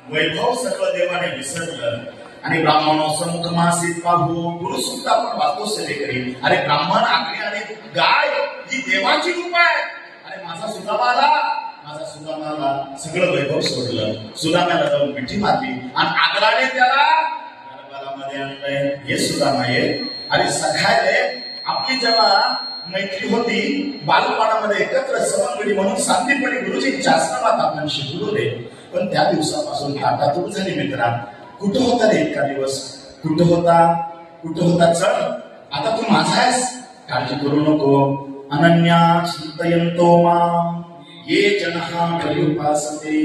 वैभव सगळं देवाने विसरलं आणि ब्राह्मणों मुखमासीत पाहू गुरुसुद्धा आपण वाचतो सेवेकरी. अरे ब्राह्मण आकडे आणि गाय ही देवाची रूप आहे. अरे माझा सुदामा आला सगळं वैभव सोडलं. सुदाम्याला जाऊन मिठी मारली आणि आदराने त्याला गरबालामध्ये आणलंय. हे सुदामा आहे. अरे सखायले आपली जेव्हा मैत्री होती बालपणामध्ये एकत्र सवंगडी म्हणून शांतीपणे गुरुजींच्या आश्रमात आपण शिकवले. पण त्या दिवसापासून ताटातूट झाली मित्रा. कुठं होता रे इतका दिवस? कुठं होता चल आता तू माझा आहेस. काळजी करू नको. अनन्या चिंतयन्तो मां ये जनः पर्युपासते.